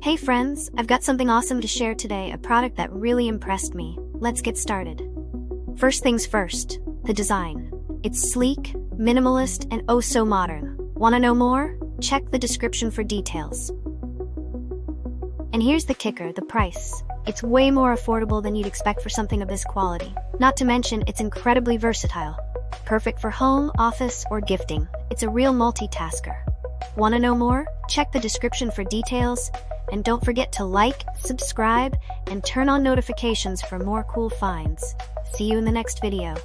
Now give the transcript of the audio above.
Hey friends, I've got something awesome to share today, a product that really impressed me. Let's get started. First things first, the design. It's sleek, minimalist, and oh so modern. Wanna know more? Check the description for details. And here's the kicker, the price. It's way more affordable than you'd expect for something of this quality. Not to mention, it's incredibly versatile. Perfect for home, office, or gifting. It's a real multitasker. Wanna know more? Check the description for details. And don't forget to like, subscribe, and turn on notifications for more cool finds. See you in the next video.